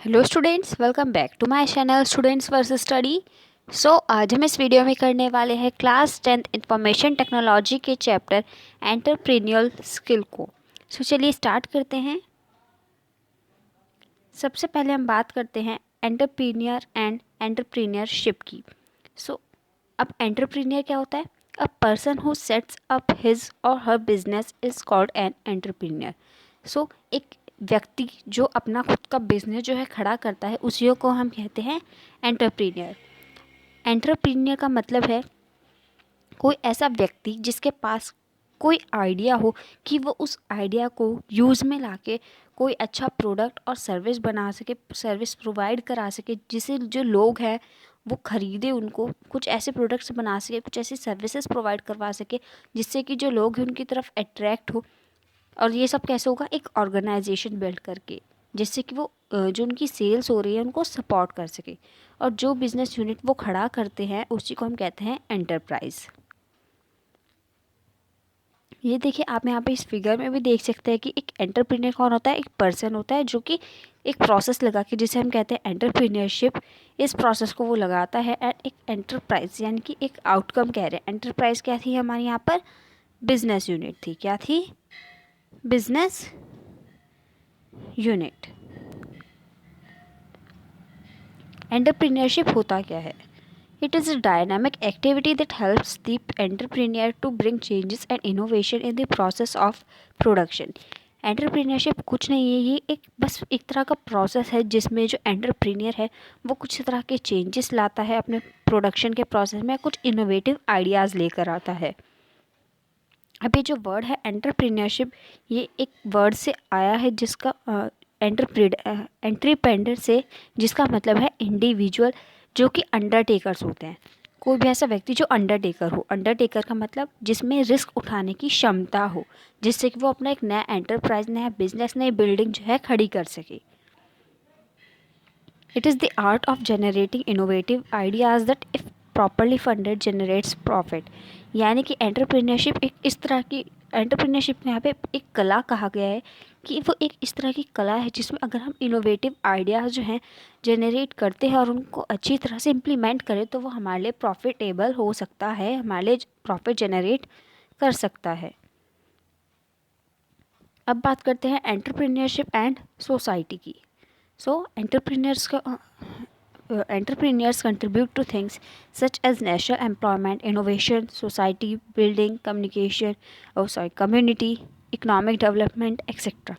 Hello students, welcome back to my channel students versus study. आज हम इस video में करने वाले हैं क्लास 10th इंफॉर्मेशन टेक्नोलॉजी के चैप्टर एंटरप्रेन्योरल स्किल को। चलिए स्टार्ट करते हैं। सबसे पहले हम बात करते हैं एंटरप्रेन्योर एंड एंटरप्रेन्योरशिप की। अब एंटरप्रेन्योर क्या होता है? A person who sets up his or her business is called an entrepreneur. एक व्यक्ति जो अपना खुद का बिजनेस जो है खड़ा करता है, उसी को हम कहते हैं एंटरप्रेन्योर। एंटरप्रेन्योर का मतलब है कोई ऐसा व्यक्ति जिसके पास कोई आइडिया हो कि वो उस आइडिया को यूज़ में लाके कोई अच्छा प्रोडक्ट और सर्विस बना सके, सर्विस प्रोवाइड करा सके, जिसे जो लोग हैं वो ख़रीदे, उनको कुछ ऐसे प्रोडक्ट्स बना सके, कुछ ऐसी सर्विसेज प्रोवाइड करवा सके जिससे कि जो लोग हैं उनकी तरफ अट्रैक्ट हो। और ये सब कैसे होगा? एक ऑर्गेनाइजेशन बिल्ड करके, जिससे कि वो जो उनकी सेल्स हो रही है उनको सपोर्ट कर सके। और जो बिज़नेस यूनिट वो खड़ा करते हैं उसी को हम कहते हैं एंटरप्राइज। ये देखिए, आप यहाँ पे इस फिगर में भी देख सकते हैं कि एक एंटरप्रेन्योर कौन होता है? एक पर्सन होता है जो कि एक प्रोसेस लगा के, जिसे हम कहते हैं एंटरप्रेन्योरशिप, इस प्रोसेस को वो लगाता है। एंड एक एंटरप्राइज यानी कि एक आउटकम कह रहे हैं। एंटरप्राइज क्या थी हमारे यहाँ पर? बिजनेस यूनिट थी। क्या थी? Business unit. एंटरप्रेन्योरशिप होता क्या है? It is a dynamic activity that helps the entrepreneur to bring changes and innovation in the process of production. Entrepreneurship कुछ नहीं है, ये बस एक तरह का प्रोसेस है जिसमें जो एंटरप्रेन्योर है वो कुछ तरह के चेंजेस लाता है अपने प्रोडक्शन के प्रोसेस में, कुछ इनोवेटिव आइडियाज़ लेकर आता है। अब ये जो वर्ड है एंटरप्रेन्योरशिप, ये एक वर्ड से आया है जिसका एंटरप्रेन्योर से, जिसका मतलब है इंडिविजुअल जो कि अंडरटेकर्स होते हैं। कोई भी ऐसा व्यक्ति जो अंडरटेकर हो। अंडरटेकर का मतलब जिसमें रिस्क उठाने की क्षमता हो, जिससे कि वो अपना एक नया एंटरप्राइज, नया बिजनेस, नई बिल्डिंग जो है खड़ी कर सके। It is the art of generating innovative ideas that if properly funded generates profit. यानी कि एंटरप्रेन्योरशिप एक इस तरह की, एंटरप्रेन्योरशिप में यहाँ पे एक कला कहा गया है कि वो एक इस तरह की कला है जिसमें अगर हम इनोवेटिव आइडियाज़ जो हैं जनरेट करते हैं और उनको अच्छी तरह से इम्प्लीमेंट करें तो वो हमारे लिए प्रॉफिटेबल हो सकता है, हमारे लिए प्रॉफिट जनरेट कर सकता है। अब बात करते हैं एंटरप्रेन्योरशिप एंड सोसाइटी की। Entrepreneurs contribute to things such as national employment, innovation, society building, community, economic development, etc.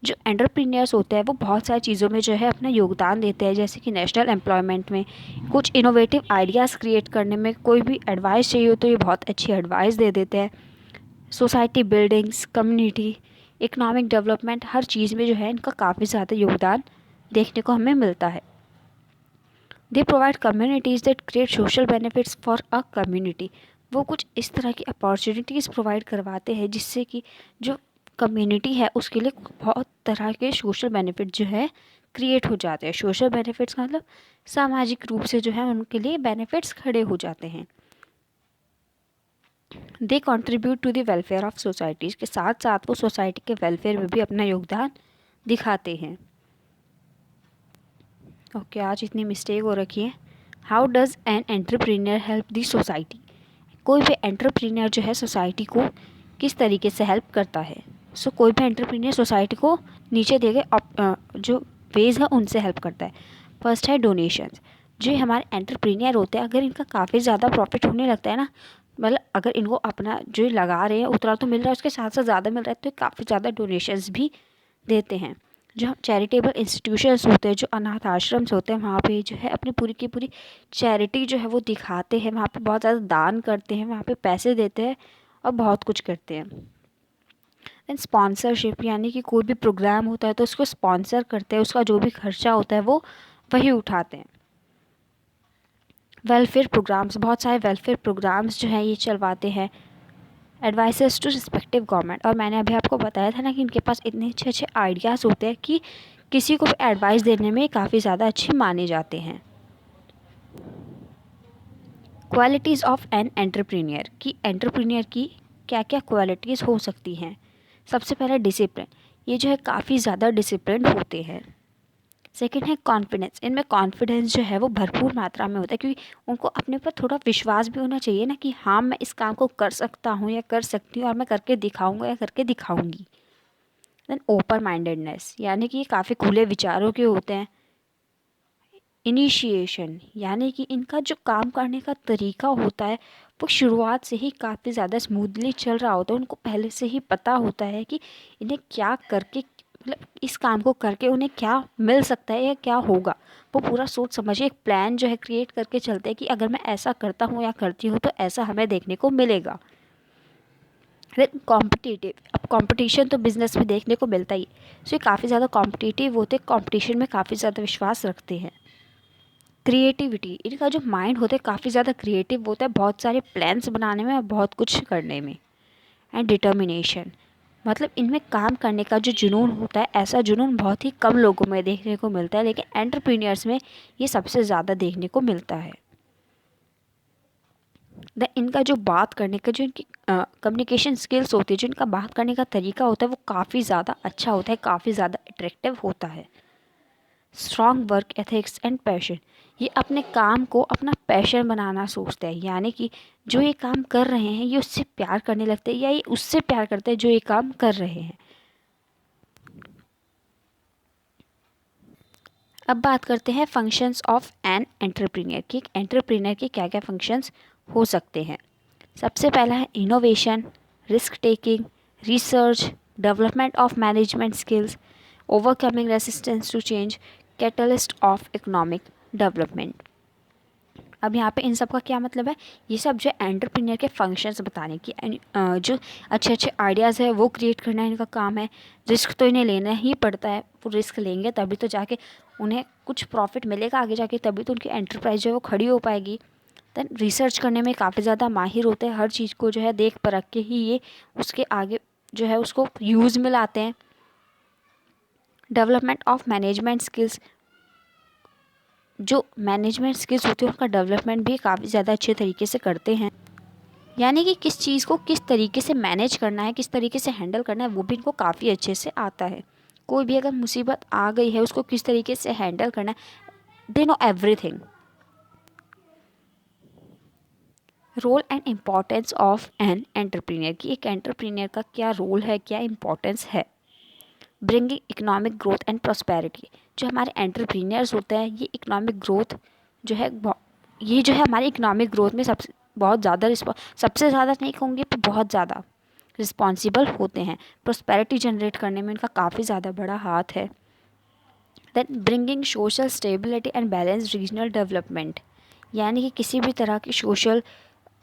जो एंटरप्रेन्योर्स होते हैं वो बहुत सारी चीज़ों में जो है अपना योगदान देते हैं, जैसे कि नेशनल एम्प्लॉयमेंट में, कुछ इनोवेटिव आइडियाज़ क्रिएट करने में, कोई भी एडवाइस चाहिए हो तो ये बहुत अच्छी एडवाइस दे देते हैं। Society buildings, community, economic development, हर चीज़ में जो है इनका काफ़ी ज़्यादा योगदान देखने को हमें मिलता है। They provide communities that create social benefits for a community. वो कुछ इस तरह की अपॉर्चुनिटीज़ प्रोवाइड करवाते हैं जिससे कि जो कम्युनिटी है उसके लिए बहुत तरह के सोशल बेनिफिट जो है क्रिएट हो जाते हैं। सोशल बेनिफिट्स का मतलब सामाजिक रूप से जो है उनके लिए बेनिफिट्स खड़े हो जाते हैं। They contribute to the welfare of societies, के साथ साथ वो सोसाइटी के वेलफेयर में भी अपना योगदान दिखाते हैं। ओके, आज इतनी मिस्टेक हो रखी है। How does an entrepreneur help the society? कोई भी एंटरप्रेन्योर जो है सोसाइटी को किस तरीके से हेल्प करता है? कोई भी एंटरप्रेन्योर सोसाइटी को नीचे दिए गए जो वेज है उनसे हेल्प करता है। फर्स्ट है डोनेशंस। जो हमारे एंटरप्रेन्योर होते हैं, अगर इनका काफ़ी ज़्यादा प्रॉफिट होने लगता है ना, मतलब अगर इनको अपना जो लगा रहे हैं उतना तो मिल रहा है, उसके साथ साथ ज़्यादा मिल रहा है, तो काफ़ी ज़्यादा डोनेशंस भी देते हैं। जो हम चैरिटेबल इंस्टीट्यूशंस होते हैं, जो अनाथ आश्रम्स होते हैं, वहाँ पे जो है अपनी पूरी की पूरी चैरिटी जो है वो दिखाते हैं, वहाँ पे बहुत ज़्यादा दान करते हैं, वहाँ पे पैसे देते हैं और बहुत कुछ करते हैं। एंड स्पॉन्सरशिप, यानी कि कोई भी प्रोग्राम होता है तो उसको स्पॉन्सर करते हैं, उसका जो भी खर्चा होता है वो वही उठाते हैं। वेलफेयर प्रोग्राम्स, बहुत सारे वेलफेयर प्रोग्राम्स जो हैं ये चलवाते हैं। एडवाइसेस टू रिस्पेक्टिव गवर्नमेंट, और मैंने अभी आपको बताया था ना कि इनके पास इतने अच्छे अच्छे आइडियाज़ होते हैं कि किसी को भी एडवाइस देने में काफ़ी ज़्यादा अच्छे माने जाते हैं। क्वालिटीज़ ऑफ एन एंटरप्रेन्योर, की एंटरप्रेन्योर की क्या क्या क्वालिटीज़ हो सकती हैं? सबसे पहले डिसिप्लिन, ये जो है काफ़ी ज़्यादा डिसिप्लिन होते हैं। सेकंड है कॉन्फिडेंस। इनमें कॉन्फिडेंस जो है वो भरपूर मात्रा में होता है, क्योंकि उनको अपने ऊपर थोड़ा विश्वास भी होना चाहिए ना, कि हाँ मैं इस काम को कर सकता हूँ या कर सकती हूँ और मैं करके दिखाऊंगा या करके दिखाऊंगी। देन ओपन माइंडेडनेस, यानी कि ये काफ़ी खुले विचारों के होते हैं। इनिशिएशन, यानी कि इनका जो काम करने का तरीका होता है वो शुरुआत से ही काफ़ी ज़्यादा स्मूथली चल रहा होता है। उनको पहले से ही पता होता है कि इन्हें क्या करके, मतलब इस काम को करके उन्हें क्या मिल सकता है या क्या होगा। वो पूरा सोच समझिए एक प्लान जो है क्रिएट करके चलते हैं कि अगर मैं ऐसा करता हूँ या करती हूँ तो ऐसा हमें देखने को मिलेगा। फिर कॉम्पिटिटिव, अब कंपटीशन तो बिज़नेस में देखने को मिलता ही है, सो ये काफ़ी ज़्यादा कॉम्पिटिटिव होते हैं, कॉम्पिटिशन में काफ़ी ज़्यादा विश्वास रखते हैं। क्रिएटिविटी, इनका जो माइंड होता है काफ़ी ज़्यादा क्रिएटिव होता है, बहुत सारे प्लान्स बनाने में और बहुत कुछ करने में। एंड डिटर्मिनेशन, मतलब इनमें काम करने का जो जुनून होता है, ऐसा जुनून बहुत ही कम लोगों में देखने को मिलता है, लेकिन एंटरप्रेन्योर्स में ये सबसे ज़्यादा देखने को मिलता है। इनका जो बात करने का, जो इनकी कम्युनिकेशन स्किल्स होती है, जो इनका बात करने का तरीका होता है वो काफ़ी ज़्यादा अच्छा होता है, काफ़ी ज़्यादा अट्रैक्टिव होता है। Strong work ethics and passion, ये अपने काम को अपना पैशन बनाना सोचते हैं, यानी कि जो ये काम कर रहे हैं ये उससे प्यार करने लगते हैं या ये उससे प्यार करते हैं जो ये काम कर रहे हैं। अब बात करते हैं फंक्शंस ऑफ एन एंटरप्रेन्योर की। एक एंटरप्रेन्योर के क्या क्या फंक्शंस हो सकते हैं। सबसे पहला है innovation, risk taking, research, development of management skills, overcoming resistance to change, catalyst of economic development. अब यहाँ पे इन सब का क्या मतलब है, ये सब जो एंटरप्रेन्योर के फंक्शंस बताने की, जो अच्छे अच्छे आइडियाज़ है वो क्रिएट करना इनका काम है। रिस्क तो इन्हें लेना ही पड़ता है, वो रिस्क लेंगे तभी तो जाके उन्हें कुछ प्रॉफिट मिलेगा आगे जाके, तभी तो उनकी एंटरप्राइज जो है वो खड़ी हो पाएगी। देन रिसर्च करने में काफ़ी ज़्यादा माहिर होते हैं, हर चीज़ को जो है देख परख के ही ये उसके आगे जो है उसको यूज़ में लाते हैं। डेवलपमेंट ऑफ मैनेजमेंट स्किल्स, जो मैनेजमेंट स्किल्स होती है उनका डेवलपमेंट भी काफ़ी ज़्यादा अच्छे तरीके से करते हैं, यानी कि किस चीज़ को किस तरीके से मैनेज करना है, किस तरीके से हैंडल करना है, वो भी इनको काफ़ी अच्छे से आता है। कोई भी अगर मुसीबत आ गई है उसको किस तरीके से हैंडल करना है, they know everything. Role and importance of an entrepreneur की, एक एंटरप्रेन्योर का क्या रोल है, क्या इम्पोर्टेंस है। Bringing economic growth and prosperity, जो हमारे एंटरप्रेन्योर्स होते हैं ये इकोनॉमिक ग्रोथ जो है ये जो है हमारी इकोनॉमिक ग्रोथ में सबसे बहुत ज़्यादा सबसे ज़्यादा नहीं कहूँगी पर बहुत ज़्यादा रिस्पॉन्सिबल होते हैं। प्रॉस्पेरिटी जनरेट करने में इनका काफ़ी ज़्यादा बड़ा हाथ है। Then bringing social stability and balance regional development, यानी कि किसी भी तरह की सोशल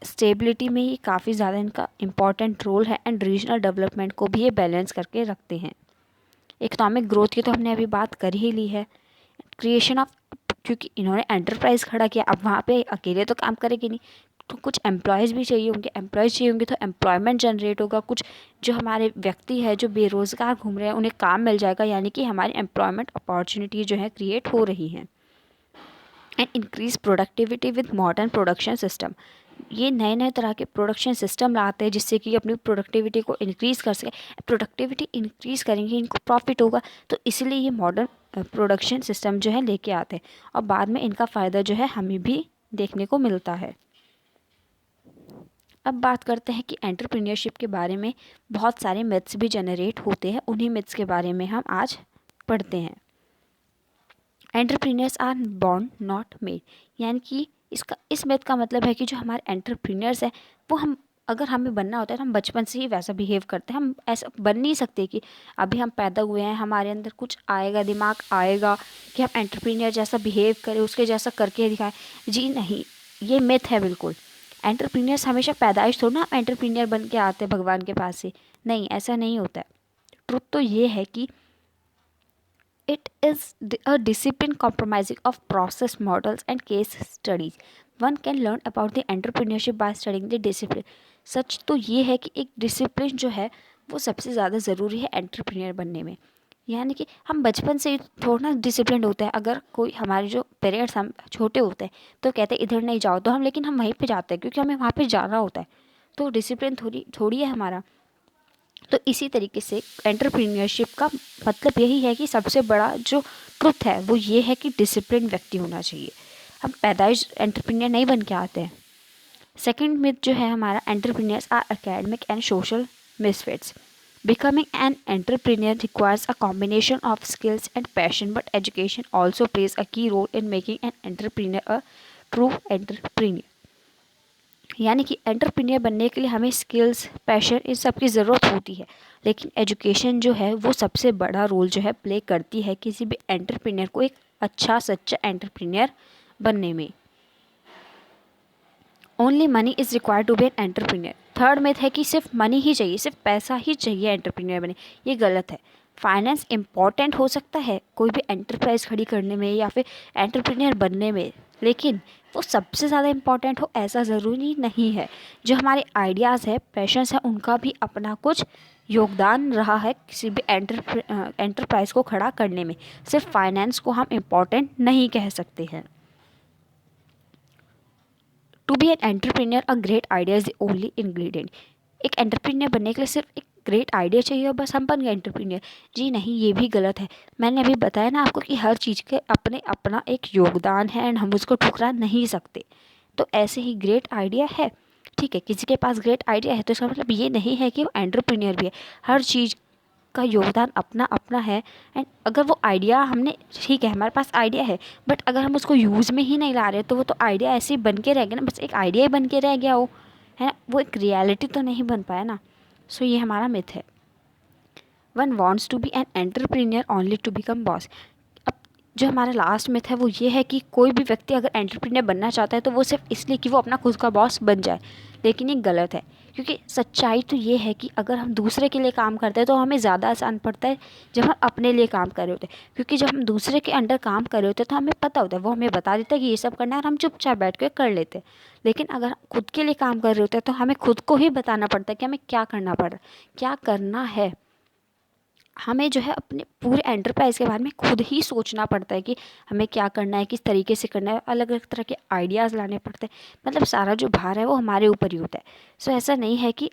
स्टेबिलिटी में ही काफ़ी ज़्यादा इनका इम्पॉर्टेंट रोल है, एंड रीजनल डेवलपमेंट को भी ये बैलेंस करके रखते हैं। इकोनॉमिक ग्रोथ की तो हमने अभी बात कर ही ली है। क्रिएशन ऑफ, क्योंकि इन्होंने एंटरप्राइज खड़ा किया, अब वहाँ पे अकेले तो काम करेगी नहीं, तो कुछ एम्प्लॉयज़ भी चाहिए होंगे, एम्प्लॉयज़ चाहिए होंगे तो एम्प्लॉयमेंट जनरेट होगा, कुछ जो हमारे व्यक्ति है जो बेरोज़गार घूम रहे हैं उन्हें काम मिल जाएगा, यानी कि हमारी एम्प्लॉयमेंट अपॉर्चुनिटी जो है क्रिएट हो रही हैं। And increase productivity with modern production system, ये नए नए तरह के प्रोडक्शन सिस्टम लाते हैं जिससे कि अपनी प्रोडक्टिविटी को इंक्रीज़ कर सके। प्रोडक्टिविटी इंक्रीज़ करेंगे इनको प्रॉफिट होगा, तो इसलिए ये मॉडर्न प्रोडक्शन सिस्टम जो है लेके आते हैं, और बाद में इनका फ़ायदा जो है हमें भी देखने को मिलता है। अब बात करते हैं कि एंटरप्रेन्योरशिप के बारे में बहुत सारे मिथ्स भी जनरेट होते हैं, उन्हीं मिथ्स के बारे में हम आज पढ़ते हैं। Entrepreneurs are born not made, यानी कि इस मिथ का मतलब है कि जो हमारे एंटरप्रेन्योर्स हैं वो हम, अगर हमें बनना होता है तो हम बचपन से ही वैसा बिहेव करते हैं, हम ऐसा बन नहीं सकते कि अभी हम पैदा हुए हैं हमारे अंदर कुछ आएगा, दिमाग आएगा कि हम एंटरप्रेन्योर जैसा बिहेव करें, उसके जैसा करके दिखाएं। जी नहीं, ये मिथ है बिल्कुल। एंटरप्रेन्योर्स हमेशा पैदाइश थोड़ा ना एंटरप्रेन्योर बन के आते हैं भगवान के पास से, नहीं, ऐसा नहीं होता है। ट्रुथ तो ये है कि it is a discipline compromising of process models and case studies. One can learn about the entrepreneurship by studying the discipline. सच तो ये है कि एक डिसिप्लिन जो है वो सबसे ज़्यादा ज़रूरी है एंटरप्रेन्योर बनने में, यानी कि हम बचपन से ही थोड़ा ना डिसिप्लिन होते हैं। अगर कोई हमारे जो पेरेंट्स हम छोटे होते हैं तो कहते हैं इधर नहीं जाओ, तो हम लेकिन हम वहीं पे जाते हैं क्योंकि हमें वहाँ पे जाना होता है, तो डिसिप्लिन थोड़ी है हमारा। तो इसी तरीके से एंटरप्रेन्योरशिप का मतलब यही है कि सबसे बड़ा जो ट्रुथ है वो ये है कि डिसिप्लिन व्यक्ति होना चाहिए। हम पैदाइश एंटरप्रेन्योर नहीं बन के आते हैं। सेकंड मिथ जो है हमारा, entrepreneurs are academic and social misfits. Becoming an entrepreneur requires a combination of skills and passion, but education also plays a key role in making an entrepreneur a true entrepreneur। यानी कि entrepreneur बनने के लिए हमें skills, passion, इन सब की ज़रूरत होती है, लेकिन एजुकेशन जो है वो सबसे बड़ा रोल जो है प्ले करती है किसी भी एंटरप्रेन्योर को एक अच्छा सच्चा एंटरप्रेन्योर बनने में। Only money is required to be an entrepreneur. Third myth है कि सिर्फ मनी ही चाहिए, सिर्फ पैसा ही चाहिए एंटरप्रेन्योर बने। ये गलत है। फाइनेंस इंपॉर्टेंट हो सकता है कोई भी एंटरप्राइज खड़ी करने में या फिर एंटरप्रेन्योर बनने में, लेकिन वो सबसे ज़्यादा इम्पॉर्टेंट हो ऐसा ज़रूरी नहीं है। जो हमारे आइडियाज़ है, पैशंस है, उनका भी अपना कुछ योगदान रहा है किसी भी एंटरप्राइज को खड़ा करने में। सिर्फ फाइनेंस को हम इम्पॉर्टेंट नहीं कह सकते हैं। To be an entrepreneur a great idea is the only ingredient. एक एंटरप्रेन्योर बनने के लिए सिर्फ एक ग्रेट आइडिया चाहिए और बस हम बन गए एंटरप्रेन्योर। जी नहीं, ये भी गलत है। मैंने अभी बताया ना आपको कि हर चीज़ के अपने अपना एक योगदान है एंड हम उसको ठुकरा नहीं सकते। तो ऐसे ही ग्रेट आइडिया है, ठीक है, किसी के पास ग्रेट आइडिया है तो इसका मतलब ये नहीं है कि वो एंटरप्रेन्योर भी है। हर चीज़ का योगदान अपना अपना है। एंड अगर वो आइडिया हमने, ठीक है हमारे पास आइडिया है, बट अगर हम उसको यूज़ में ही नहीं ला रहे तो वो तो आइडिया ऐसे ही बन के रह गया ना, बस एक आइडिया ही बन के रह गया वो, है ना, वो एक रियलिटी तो नहीं बन पाया ना। सो ये हमारा मिथ है। One wants to be an entrepreneur only to become boss. अब जो हमारा लास्ट मिथ है वो ये है कि कोई भी व्यक्ति अगर एंटरप्रेन्योर बनना चाहता है तो वो सिर्फ इसलिए कि वो अपना खुद का बॉस बन जाए, लेकिन ये गलत है। क्योंकि सच्चाई तो ये है कि अगर हम दूसरे के लिए काम करते हैं तो हमें ज़्यादा आसान पड़ता है जब हम अपने लिए काम कर रहे होते हैं। क्योंकि जब हम दूसरे के अंडर काम कर रहे होते हैं तो हमें पता होता है, वो हमें बता देता है कि ये सब करना है और हम चुपचाप बैठ के कर लेते हैं। लेकिन अगर हम खुद के लिए काम कर रहे होते हैं तो हमें खुद को ही बताना पड़ता है कि हमें क्या करना पड़ रहा है, क्या करना है। हमें जो है अपने पूरे एंटरप्राइज के बारे में खुद ही सोचना पड़ता है कि हमें क्या करना है, किस तरीके से करना है, अलग अलग तरह के आइडियाज़ लाने पड़ते हैं। मतलब सारा जो भार है वो हमारे ऊपर ही होता है। सो ऐसा नहीं है कि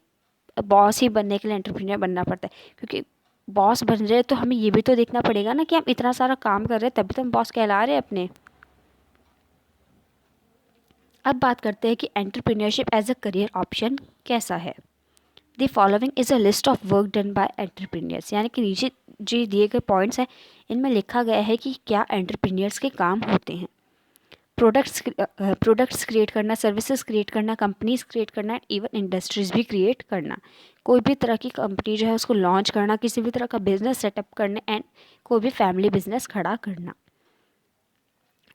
बॉस ही बनने के लिए एंटरप्रेन्योर बनना पड़ता है। क्योंकि बॉस बन रहे तो हमें ये भी तो देखना पड़ेगा ना कि हम इतना सारा काम कर रहे हैं तभी तो हम बॉस कहला रहे हैं अपने। अब बात करते हैं कि entrepreneurship as a career option कैसा है। The following is a list of work done by entrepreneurs. यानी कि नीचे जो दिए गए पॉइंट्स हैं इनमें लिखा गया है कि क्या एंटरप्रेन्योर्स के काम होते हैं। प्रोडक्ट्स क्रिएट करना, सर्विसेज क्रिएट करना, कंपनीज क्रिएट करना, इवन इंडस्ट्रीज भी क्रिएट करना। कोई भी तरह की कंपनी जो है उसको लॉन्च करना, किसी भी तरह का बिजनेस सेटअप करना एंड कोई भी फैमिली बिजनेस खड़ा करना।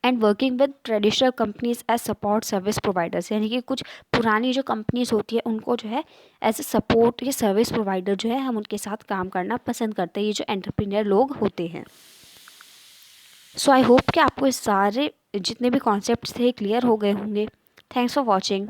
And working with traditional companies as support service providers. यानी कि कुछ पुरानी जो कंपनीज होती है उनको जो है एज ए सपोर्ट या सर्विस प्रोवाइडर जो है हम उनके साथ काम करना पसंद करते हैं, ये जो एंटरप्रेन्योर लोग होते हैं। सो आई होप कि आपको इस सारे जितने भी कॉन्सेप्ट्स थे क्लियर हो गए होंगे। Thanks for watching.